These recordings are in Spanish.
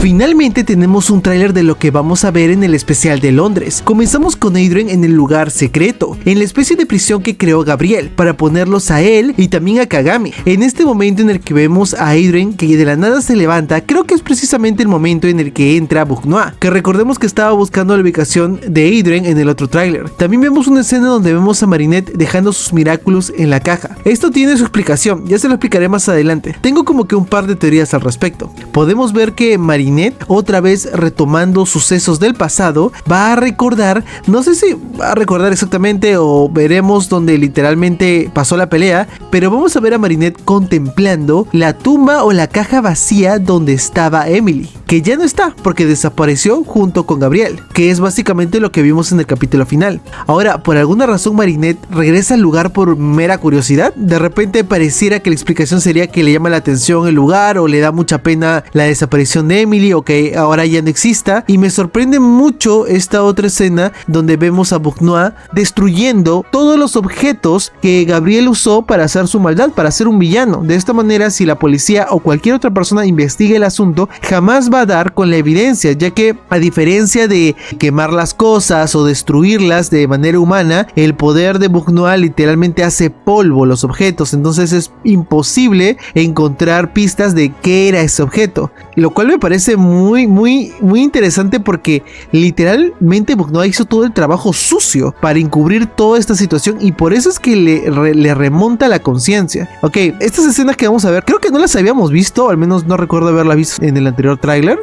Finalmente tenemos un tráiler de lo que vamos a ver en el especial de Londres. Comenzamos con Adrien en el lugar secreto, en la especie de prisión que creó Gabriel, para ponerlos a él y también a Kagami. En este momento en el que vemos a Adrien que de la nada se levanta, creo que es precisamente el momento en el que entra Bournois, que recordemos que estaba buscando la ubicación de Adrien en el otro tráiler. También vemos una escena donde vemos a Marinette dejando sus Miraculous en la caja. Esto tiene su explicación, ya se lo explicaré más adelante. Tengo como que un par de teorías al respecto. Podemos ver que Marinette, otra vez retomando sucesos del pasado, va a recordar, no sé si va a recordar exactamente o veremos donde literalmente pasó la pelea, pero vamos a ver a Marinette contemplando la tumba o la caja vacía donde estaba Emily, que ya no está porque desapareció junto con Gabriel, que es básicamente lo que vimos en el capítulo final. Ahora, por alguna razón Marinette regresa al lugar por mera curiosidad. De repente pareciera que la explicación sería que le llama la atención el lugar o le da mucha pena la desaparición de Emily o que ahora ya no exista, y me sorprende mucho esta otra escena donde vemos a Bournois destruyendo todos los objetos que Gabriel usó para hacer su maldad, para ser un villano. De esta manera, si la policía o cualquier otra persona investiga el asunto, jamás va a dar con la evidencia, ya que a diferencia de quemar las cosas o destruirlas de manera humana, el poder de Bournois literalmente hace polvo los objetos, entonces es imposible encontrar pistas de qué era ese objeto, lo cual me parece muy interesante porque literalmente Bournois hizo todo el trabajo sucio para encubrir toda esta situación y por eso es que le remonta la conciencia. Ok, estas escenas que vamos a ver, creo que no las habíamos visto, al menos no recuerdo haberlas visto en el anterior tráiler.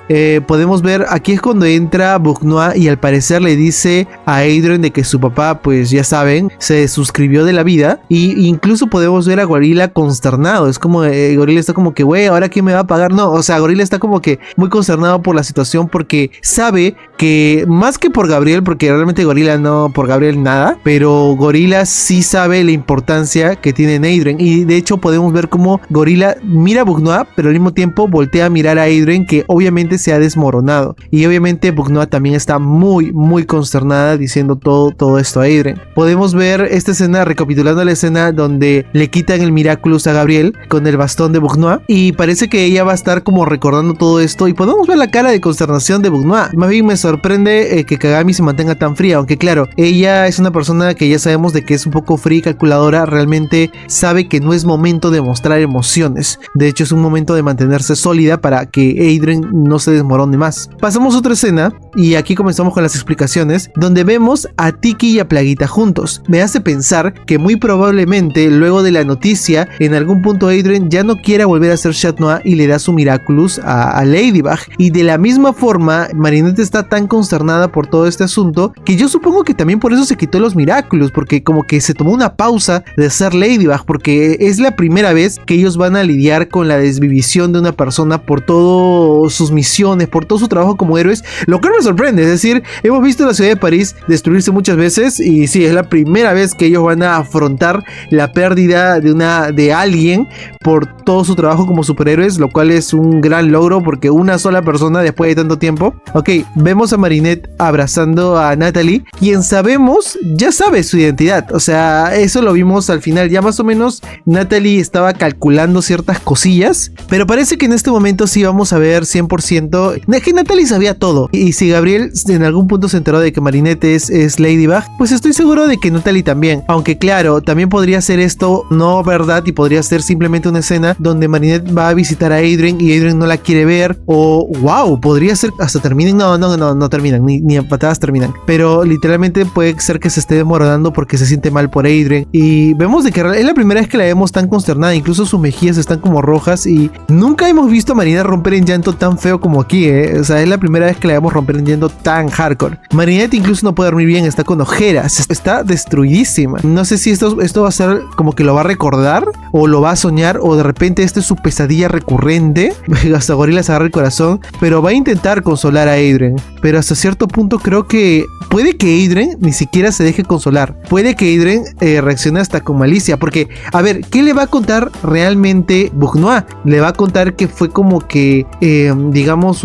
Podemos ver, aquí es cuando entra Bournois y al parecer le dice a Adrien de que su papá, pues ya saben, se suscribió de la vida, y incluso podemos ver a Gorilla consternado. Es como Gorilla está como que, güey, ¿ahora quién me va a pagar? No, o sea, Gorilla está como que muy consternado por la situación porque sabe que más que por Gabriel, porque realmente Gorilla no por Gabriel nada, pero Gorilla sí sabe la importancia que tiene en Adrien, y de hecho podemos ver como Gorilla mira a Bournois pero al mismo tiempo voltea a mirar a Adrien, que obviamente se ha desmoronado, y obviamente Bournois también está muy consternada diciendo todo esto a Adrien. Podemos ver esta escena, recapitulando la escena donde le quitan el Miraculous a Gabriel con el bastón de Bournois, y parece que ella va a estar como recordando todo esto, y podemos ver la cara de consternación de Bournois. Más bien me sorprende que Kagami se mantenga tan fría, aunque claro, ella es una persona que ya sabemos de que es un poco fría y calculadora, realmente sabe que no es momento de mostrar emociones, de hecho es un momento de mantenerse sólida para que Adrien no se desmorone más. Pasamos a otra escena y aquí comenzamos con las explicaciones, donde vemos a Tiki y a Plaguita juntos. Me hace pensar que muy probablemente luego de la noticia, en algún punto Adrien ya no quiera volver a ser Chat Noir y le da su Miraculous a Ladybug, y de la misma forma Marinette está tan consternada por todo este asunto que yo supongo que también por eso se quitó los Miraculous, porque como que se tomó una pausa de ser Ladybug, porque es la primera vez que ellos van a lidiar con la desvivisión de una persona por todas sus misiones, por todo su trabajo como héroes, lo cual me sorprende. Es decir, hemos visto la ciudad de París destruirse muchas veces y sí, es la primera vez que ellos van a afrontar la pérdida de alguien por todo su trabajo como superhéroes, lo cual es un gran logro porque una sola persona después de tanto tiempo. Ok, vemos a Marinette abrazando a Natalie, quien sabemos ya sabe su identidad, o sea, eso lo vimos al final, ya más o menos Natalie estaba calculando ciertas cosillas, pero parece que en este momento sí vamos a ver 100% que Natalie sabía todo, y si Gabriel en algún punto se enteró de que Marinette es Ladybug, pues estoy seguro de que Natalie también, aunque claro, también podría ser esto no verdad y podría ser simplemente una escena donde Marinette va a visitar a Adrien y Adrien no la quiere ver, o wow, podría ser hasta terminen, no terminan, ni a patadas terminan, pero literalmente puede ser que se esté desmoronando porque se siente mal por Adrien, y vemos de que es la primera vez que la vemos tan consternada, incluso sus mejillas están como rojas, y nunca hemos visto a Marinette romper en llanto tan feo como aquí, o sea, es la primera vez que la vemos romper en llanto tan hardcore. Marinette incluso no puede dormir bien, está con ojeras, está destruidísima. No sé si esto va a ser como que lo va a recordar o lo va a soñar, o de repente esta es su pesadilla recurrente. Hasta Gorilla se agarra el corazón, pero va a intentar consolar a Adrien, pero hasta cierto punto creo que puede que Adrien ni siquiera se deje consolar, puede que Adrien reaccione hasta con malicia, porque a ver, ¿qué le va a contar realmente Bournois? Le va a contar que fue como que digamos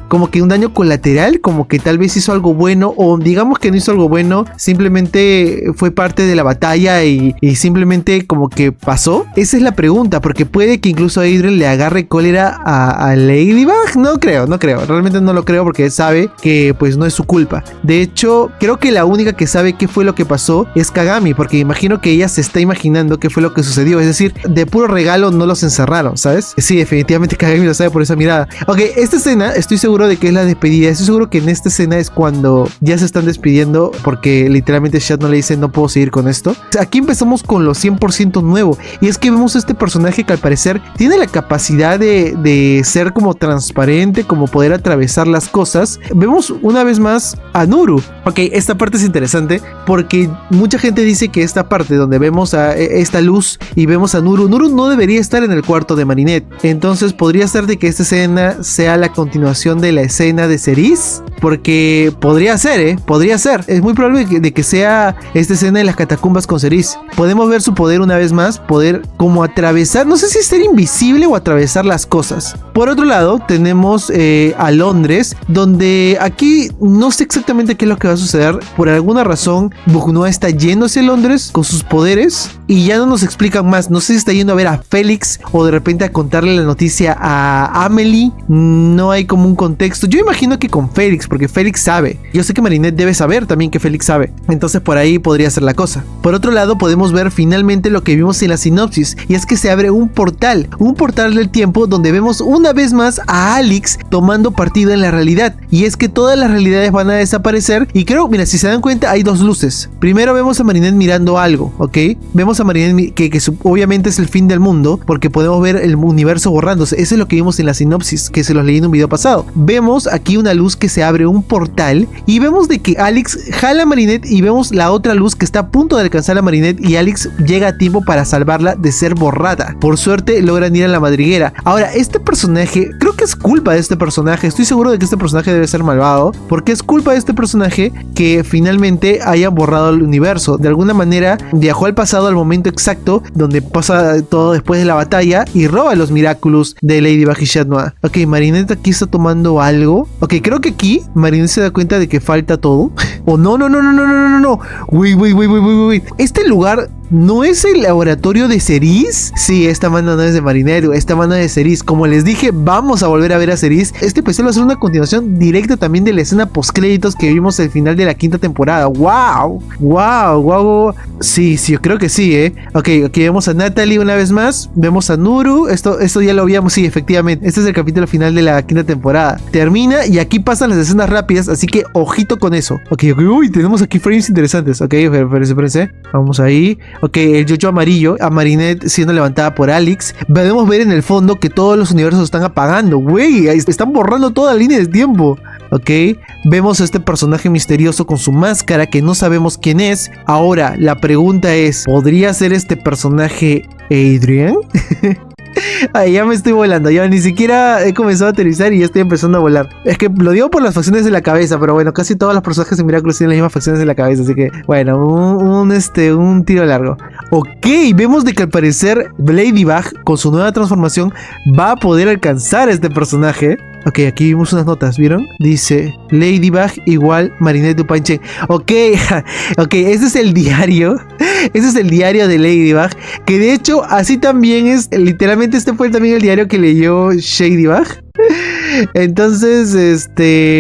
como que un daño colateral colateral, como que tal vez hizo algo bueno, o digamos que no hizo algo bueno, simplemente fue parte de la batalla y simplemente como que pasó. Esa es la pregunta, porque puede que incluso Adrien le agarre cólera a Ladybug. No creo, realmente no lo creo, porque sabe que pues no es su culpa. De hecho, creo que la única que sabe qué fue lo que pasó es Kagami, porque imagino que ella se está imaginando qué fue lo que sucedió, es decir, de puro regalo no los encerraron, ¿sabes? Sí, definitivamente Kagami lo sabe por esa mirada. Ok, esta escena estoy seguro de que es la despedida, estoy seguro que en esta escena es cuando ya se están despidiendo, porque literalmente Chad no le dice no puedo seguir con esto. Aquí empezamos con lo 100% nuevo, y es que vemos a este personaje que al parecer tiene la capacidad de ser como transparente, como poder atravesar las cosas. Vemos una vez más a Nuru. Ok, esta parte es interesante porque mucha gente dice que esta parte donde vemos a esta luz y vemos a Nuru no debería estar en el cuarto de Marinette. Entonces podría ser de que esta escena sea la continuación de la escena de Cerise, porque podría ser, podría ser. Es muy probable de que sea esta escena de las catacumbas con Cerise. Podemos ver su poder una vez más, poder como atravesar, no sé si ser invisible o atravesar las cosas. Por otro lado tenemos a Londres, donde aquí no sé exactamente qué es lo que va a suceder. Por alguna razón Bucknoa está yéndose a Londres con sus poderes y ya no nos explican más. No sé si está yendo a ver a Félix o de repente a contarle la noticia a Amelie. No hay como un contexto. Yo imagino que con Félix, porque Félix sabe. Yo sé que Marinette debe saber también que Félix sabe. Entonces por ahí podría ser la cosa. Por otro lado podemos ver finalmente lo que vimos en la sinopsis, y es que se abre un portal del tiempo donde vemos una vez más a Alex tomando partido en la realidad. Y es que todas las realidades van a desaparecer, y creo, mira, si se dan cuenta hay dos luces. Primero vemos a Marinette mirando algo, ¿ok? Vemos a Marinette que obviamente es el fin del mundo, porque podemos ver el universo borrándose. Eso es lo que vimos en la sinopsis, que se los leí en un video pasado. Vemos aquí una luz que se abre un portal, y vemos de que Alex jala a Marinette, y vemos la otra luz que está a punto de alcanzar a Marinette, y Alex llega a tiempo para salvarla de ser borrada. Por suerte logran ir a la madriguera. Ahora, este personaje, creo que es culpa de este personaje, estoy seguro de que este personaje debe ser malvado, porque es culpa de este personaje que finalmente haya borrado el universo. De alguna manera viajó al pasado, al momento exacto donde pasa todo después de la batalla, y roba los Miraculous de Ladybug y Chat Noir. Ok, Marinette aquí está tomando algo. Ok, creo que aquí Marinette se da cuenta de que falta todo. O no. Wait. Este lugar ¿no es el laboratorio de Cerise? Sí, esta mano no es de Marinette, esta mano es de Cerise. Como les dije, vamos a volver a ver a Cerise. Este episodio va a ser una continuación directa también de la escena postcréditos que vimos al final de la quinta temporada. ¡Wow! Sí, yo creo que sí, Ok, vemos a Natalie una vez más. Vemos a Nuru. Esto ya lo habíamos, sí, efectivamente. Este es el capítulo final de la quinta temporada. Termina y aquí pasan las escenas rápidas, así que ojito con eso. Ok, uy, tenemos aquí frames interesantes. Ok, espérense. Vamos ahí. Ok, el yoyo amarillo, a Marinette siendo levantada por Alex. Podemos ver en el fondo que todos los universos están apagando. Güey, están borrando toda la línea de tiempo. Ok, vemos a este personaje misterioso con su máscara que no sabemos quién es. Ahora, la pregunta es, ¿podría ser este personaje Adrien? Ay, ya me estoy volando, ya ni siquiera he comenzado a aterrizar y ya estoy empezando a volar. Es que lo digo por las facciones de la cabeza, pero bueno, casi todos los personajes de Miraculous tienen las mismas facciones de la cabeza, así que bueno, un tiro largo. Ok, vemos de que al parecer Ladybug con su nueva transformación va a poder alcanzar a este personaje. Ok, aquí vimos unas notas, ¿vieron? Dice Ladybug igual Marinette Dupainchen. Ok, ese es el diario. Ese es el diario de Ladybug, que de hecho así también es, literalmente este fue también el diario que leyó Shadybug. Entonces,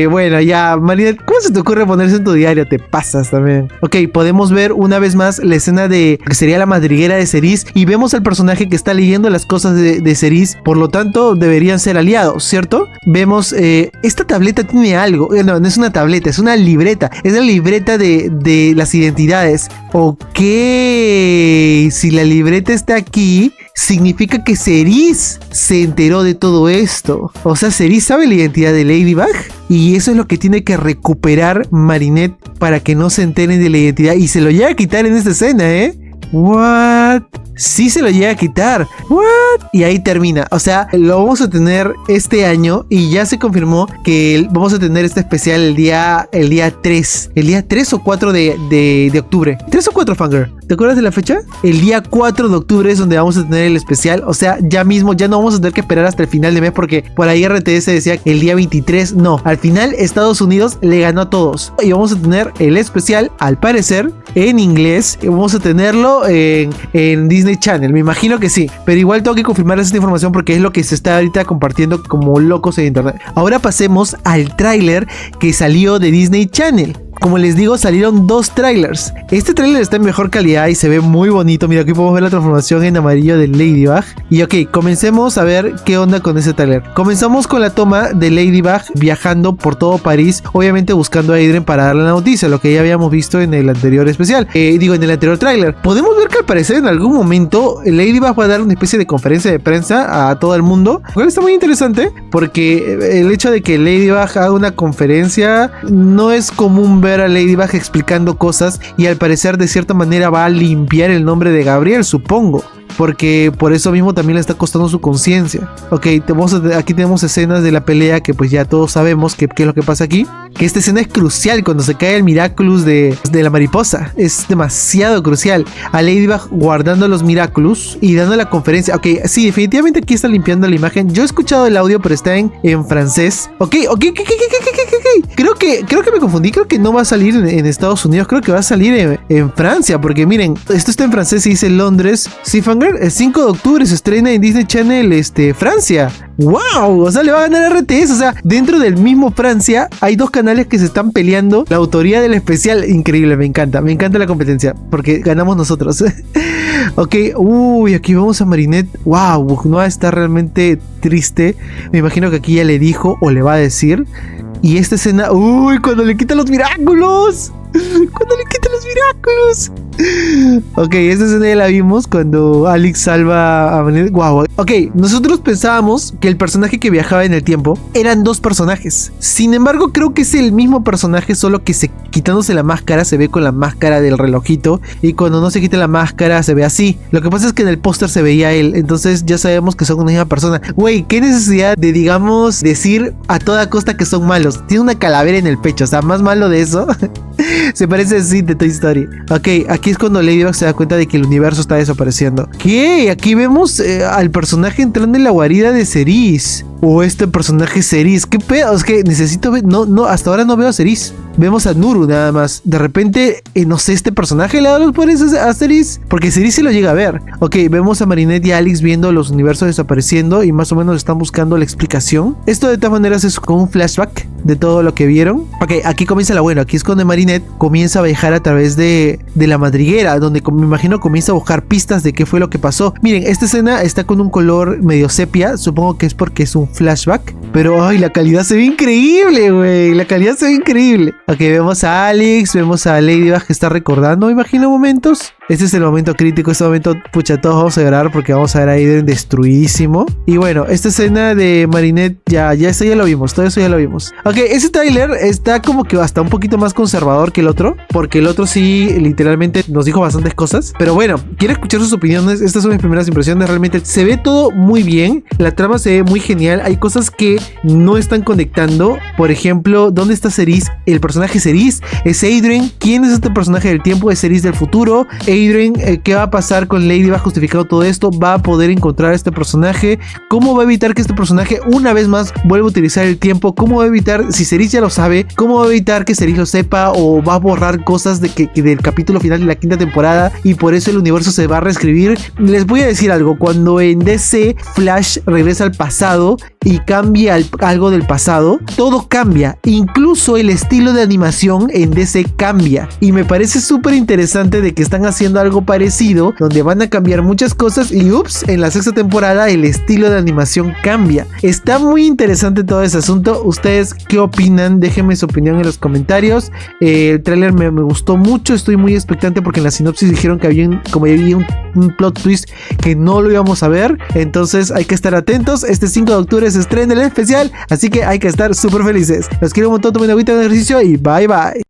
bueno, ya, Marinette, ¿cómo se te ocurre ponerse en tu diario? Te pasas también. Ok, podemos ver una vez más la escena de que sería la madriguera de Cerise, y vemos al personaje que está leyendo las cosas de Cerise, por lo tanto deberían ser aliados, ¿cierto? Vemos, esta tableta tiene algo, no es una tableta, es una libreta, es la libreta de las identidades. Ok, si la libreta está aquí, significa que Cerise se enteró de todo esto. O sea, Cerise sabe la identidad de Ladybug, y eso es lo que tiene que recuperar Marinette para que no se enteren de la identidad y se lo llega a quitar en esta escena, What? Sí se lo llega a quitar. ¿What? Y ahí termina. O sea, lo vamos a tener este año y ya se confirmó que vamos a tener este especial el día 3. El día 3 o 4 de octubre. 3 o 4, Fangirl. ¿Te acuerdas de la fecha? El día 4 de octubre es donde vamos a tener el especial. O sea, ya mismo, ya no vamos a tener que esperar hasta el final de mes porque por ahí RTS decía que el día 23. No, al final Estados Unidos le ganó a todos. Y vamos a tener el especial, al parecer, en inglés. Y vamos a tenerlo en Disney Channel. Me imagino que sí. Pero igual tengo que confirmarles esta información porque es lo que se está ahorita compartiendo como locos en internet. Ahora pasemos al tráiler que salió de Disney Channel. Como les digo, salieron 2 trailers. Este trailer está en mejor calidad y se ve muy bonito. Mira, aquí podemos ver la transformación en amarillo de Ladybug. Y ok, comencemos a ver qué onda con ese trailer. Comenzamos con la toma de Ladybug viajando por todo París, obviamente buscando a Adrien para darle la noticia, lo que ya habíamos visto en el anterior especial. En el anterior trailer. Podemos ver que al parecer en algún momento Ladybug va a dar una especie de conferencia de prensa a todo el mundo. Lo cual está muy interesante porque el hecho de que Ladybug haga una conferencia no es común ver a Ladybug explicando cosas, y al parecer de cierta manera va a limpiar el nombre de Gabriel, supongo, porque por eso mismo también le está costando su conciencia. Ok, aquí tenemos escenas de la pelea que pues ya todos sabemos qué es lo que pasa aquí. Que esta escena es crucial cuando se cae el Miraculous de la mariposa. Es demasiado crucial. A Ladybug guardando los Miraculous y dando la conferencia. Ok, sí, definitivamente aquí está limpiando la imagen. Yo he escuchado el audio, pero está en francés. Ok. Creo que me confundí. Creo que no va a salir en Estados Unidos. Creo que va a salir en Francia. Porque miren, esto está en francés y dice Londres. Sí, Fanger, el 5 de octubre se estrena en Disney Channel Francia. ¡Wow! O sea, le va a ganar RTS. O sea, dentro del mismo Francia hay 2 canales que se están peleando la autoría del especial. Increíble, me encanta la competencia porque ganamos nosotros. Ok, uy, aquí vemos a Marinette. Wow, Noah está realmente triste. Me imagino que aquí ya le dijo o le va a decir. Y esta escena, uy, cuando le quitan los Miraculous. Cuando le quitan los Miraculous. Ok, esta escena ya la vimos cuando Alex salva a Marinette. Wow. Ok, nosotros pensábamos que el personaje que viajaba en el tiempo eran 2 personajes. Sin embargo, creo que es el mismo personaje, solo que quitándose la máscara se ve con la máscara del relojito, y cuando no se quita la máscara se ve así. Lo que pasa es que en el póster se veía él, entonces ya sabemos que son una misma persona. Güey, qué necesidad de, digamos, decir a toda costa que son malos. Tiene una calavera en el pecho, o sea, más malo de eso. Se parece así de Toy Story. Ok, aquí es cuando Ladybug se da cuenta de que el universo está desapareciendo. ¿Qué? Aquí vemos al personaje entrando en la guarida de Cerise. O este personaje Cerise. ¿Qué pedo? Es que necesito ver. No, hasta ahora no veo a Cerise. Vemos a Nuru nada más. De repente, no sé, este personaje le da los poderes a Cerise. Porque Cerise se lo llega a ver. Ok, vemos a Marinette y a Alex viendo los universos desapareciendo y más o menos están buscando la explicación. Esto de todas maneras es como un flashback de todo lo que vieron. Ok, aquí comienza lo bueno. Aquí es cuando Marinette comienza a viajar a través de la madriguera, donde me imagino comienza a buscar pistas de qué fue lo que pasó. Miren, esta escena está con un color medio sepia. Supongo que es porque es un flashback. Pero, ay, la calidad se ve increíble, güey. La calidad se ve increíble. Ok, vemos a Alex, vemos a Ladybug que está recordando, me imagino, momentos. Este es el momento crítico, este momento, pucha, todos vamos a llorar porque vamos a ver a Adrien destruidísimo. Y bueno, esta escena de Marinette, ya lo vimos, todo eso ya lo vimos. Ok, ese tráiler está como que hasta un poquito más conservador que el otro, porque el otro sí, literalmente nos dijo bastantes cosas. Pero bueno, quiero escuchar sus opiniones, estas son mis primeras impresiones, realmente se ve todo muy bien, la trama se ve muy genial, hay cosas que no están conectando. Por ejemplo, ¿dónde está Cerise? El personaje Cerise es Adrien. ¿Quién es este personaje del tiempo? Es Cerise del futuro. Adrien, ¿qué va a pasar con Ladybug justificando todo esto? ¿Va a poder encontrar a este personaje? ¿Cómo va a evitar que este personaje una vez más vuelva a utilizar el tiempo? ¿Cómo va a evitar, si Cerise ya lo sabe, cómo va a evitar que Cerise lo sepa? ¿O va a borrar cosas del capítulo final de la 5ª temporada y por eso el universo se va a reescribir? Les voy a decir algo, cuando en DC Flash regresa al pasado y cambia algo del pasado, todo cambia, incluso el estilo de animación en DC cambia, y me parece súper interesante de que están haciendo algo parecido, donde van a cambiar muchas cosas y ups, en la 6ª temporada el estilo de animación cambia. Está muy interesante todo ese asunto. ¿Ustedes qué opinan? Déjenme su opinión en los comentarios. El tráiler me gustó mucho, estoy muy expectante porque en la sinopsis dijeron que había un plot twist que no lo íbamos a ver, entonces hay que estar atentos. Este 5 de octubre se estrena el especial, así que hay que estar súper felices. Los quiero un montón, tomen agüita de ejercicio y bye bye.